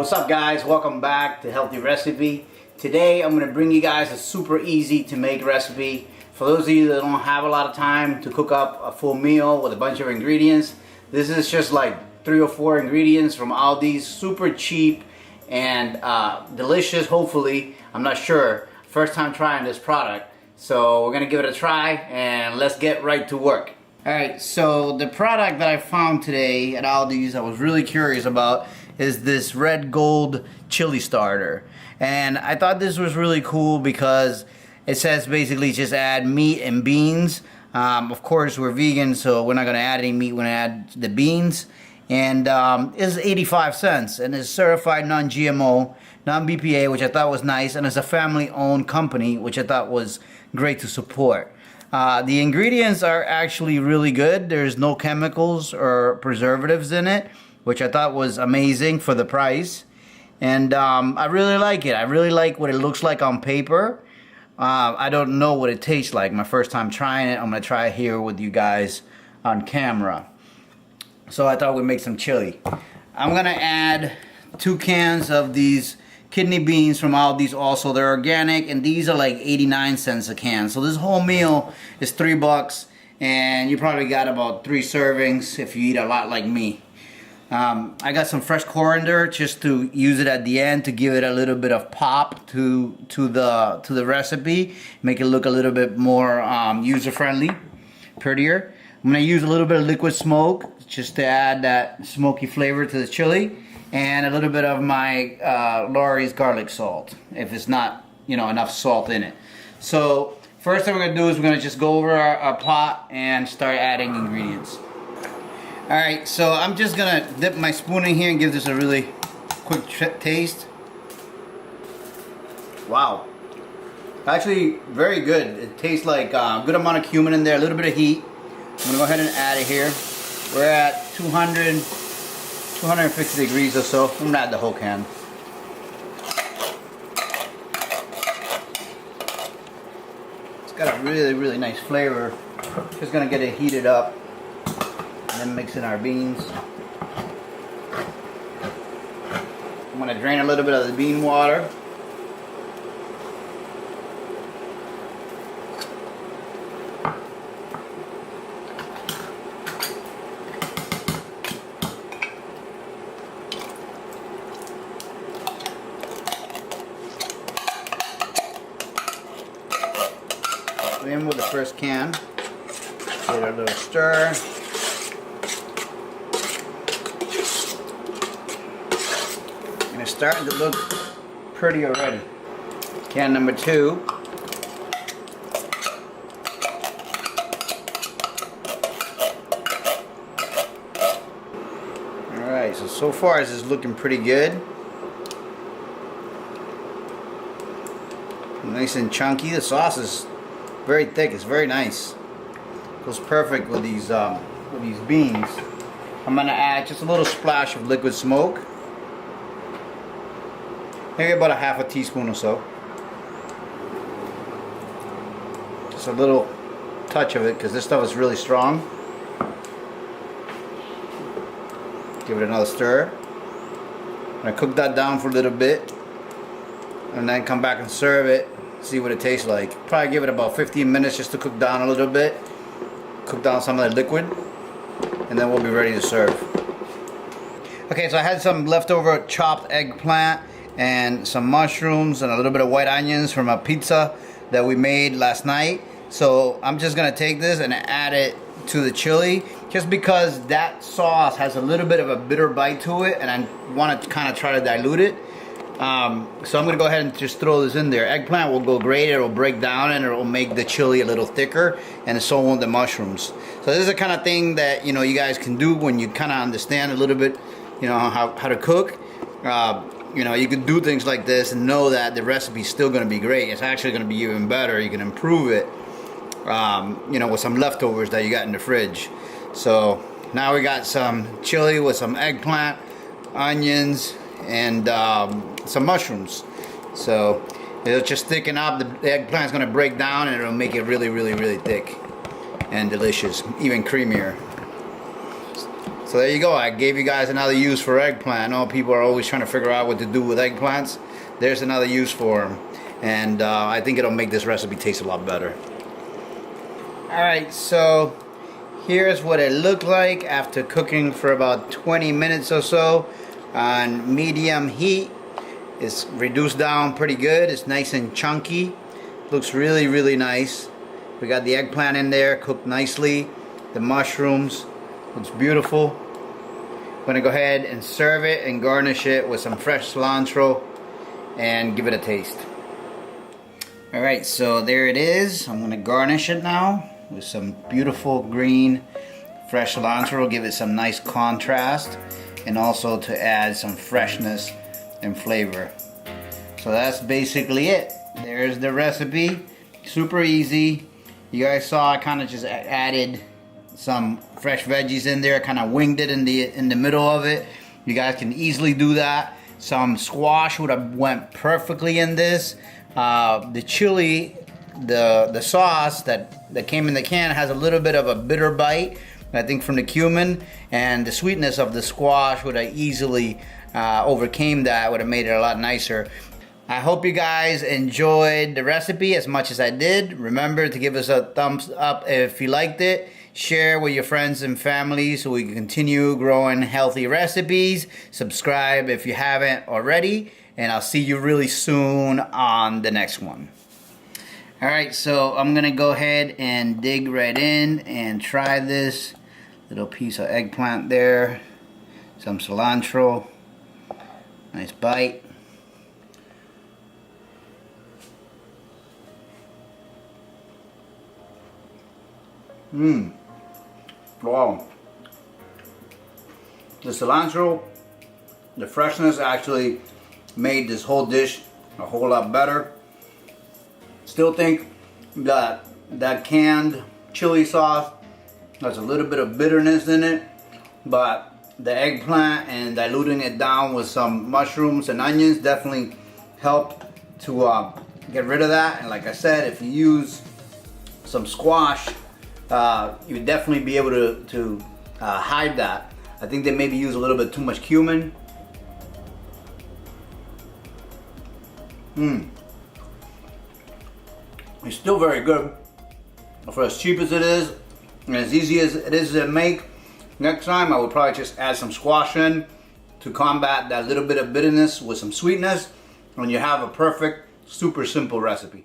What's up guys, welcome back to Healthy Recipe. Today I'm going to bring you guys a super easy to make recipe. For those of you that don't have a lot of time to cook up a full meal with a bunch of ingredients, this is just like 3 or 4 ingredients from Aldi, super cheap and delicious hopefully. I'm not sure, first time trying this product. So we're going to give it a try and let's get right to work. Alright, so the product that I found today at Aldi's I was really curious about is this red gold chili starter, and I thought this was really cool because it says basically just add meat and beans. Of course we're vegan, so we're not gonna add any meat, we're gonna add the beans, and it's 85 cents and it's certified non-GMO, non-BPA, which I thought was nice, and it's a family owned company, which I thought was great to support. The ingredients are actually really good. There's no chemicals or preservatives in it, which I thought was amazing for the price. And I really like it. I really like what it looks like on paper. I don't know what it tastes like. My first time trying it. I'm going to try it here with you guys on camera. So I thought we'd make some chili. I'm going to add 2 cans of these kidney beans from Aldi's also. They're organic and these are like 89 cents a can. So this whole meal is $3 and you probably got about 3 servings if you eat a lot like me. I got some fresh coriander just to use it at the end to give it a little bit of pop to the recipe, make it look a little bit more user-friendly, prettier. I'm going to use a little bit of liquid smoke just to add that smoky flavor to the chili, and a little bit of my Lawry's garlic salt if it's not, you know, enough salt in it. So first thing we're going to do is we're going to just go over our pot and start adding ingredients. Alright, so I'm just gonna dip my spoon in here and give this a really quick taste. Wow. Actually, very good. It tastes like a good amount of cumin in there, a little bit of heat. I'm gonna go ahead and add it here. We're at 250 degrees or so. I'm gonna add the whole can. It's got a really nice flavor. Just gonna get it heated up. And then mix in our beans. I'm going to drain a little bit of the bean water. In with the first can. Give it a little stir. It's starting to look pretty already. Can number 2. Alright, so far this is looking pretty good. Nice and chunky. The sauce is very thick, it's very nice. Goes perfect with these beans. I'm gonna add just a little splash of liquid smoke. Maybe about a half a teaspoon or so. Just a little touch of it because this stuff is really strong. Give it another stir. I'm going to cook that down for a little bit and then come back and serve it. See what it tastes like. Probably give it about 15 minutes just to cook down a little bit. Cook down some of the liquid and then we'll be ready to serve. Okay, so I had some leftover chopped eggplant and some mushrooms and a little bit of white onions from a pizza that we made last night. So I'm just gonna take this and add it to the chili just because that sauce has a little bit of a bitter bite to it and I want to kind of try to dilute it. So I'm gonna go ahead and just throw this in there. Eggplant will go great, it will break down and it will make the chili a little thicker, and so will the mushrooms. So this is the kind of thing that, you know, you guys can do when you kind of understand a little bit, you know, how to cook. You know, you can do things like this and know that the recipe is still going to be great. It's actually going to be even better. You can improve it, you know, with some leftovers that you got in the fridge. So now we got some chili with some eggplant, onions, and some mushrooms. So it'll just thicken up. The eggplant's going to break down and it'll make it really thick and delicious, even creamier. So there you go. I gave you guys another use for eggplant. I know people are always trying to figure out what to do with eggplants. There's another use for them. And I think it'll make this recipe taste a lot better. Alright, so here's what it looked like after cooking for about 20 minutes or so on medium heat. It's reduced down pretty good. It's nice and chunky. Looks really, really nice. We got the eggplant in there, cooked nicely. The mushrooms, looks beautiful. I'm gonna go ahead and serve it and garnish it with some fresh cilantro and give it a taste. Alright, so there it is. I'm gonna garnish it now with some beautiful green fresh cilantro. Give it some nice contrast and also to add some freshness and flavor. So that's basically it. There's the recipe. Super easy. You guys saw I kind of just added some fresh veggies in there, kind of winged it in the middle of it. You guys can easily do that. Some squash would have went perfectly in this. The chili, the sauce that came in the can has a little bit of a bitter bite, I think, from the cumin, and the sweetness of the squash would have easily overcame that, would have made it a lot nicer. I hope you guys enjoyed the recipe as much as I did. Remember to give us a thumbs up if you liked it. Share with your friends and family so we can continue growing healthy recipes. Subscribe if you haven't already. And I'll see you really soon on the next one. Alright, so I'm going to go ahead and dig right in and try this little piece of eggplant there. Some cilantro. Nice bite. Wow. The cilantro, the freshness actually made this whole dish a whole lot better. Still think that canned chili sauce has a little bit of bitterness in it, but the eggplant and diluting it down with some mushrooms and onions definitely helped to get rid of that. And like I said, if you use some squash, you would definitely be able to hide that. I think they maybe use a little bit too much cumin. It's still very good for as cheap as it is and as easy as it is to make. Next time I would probably just add some squash in to combat that little bit of bitterness with some sweetness, and you have a perfect, super simple recipe.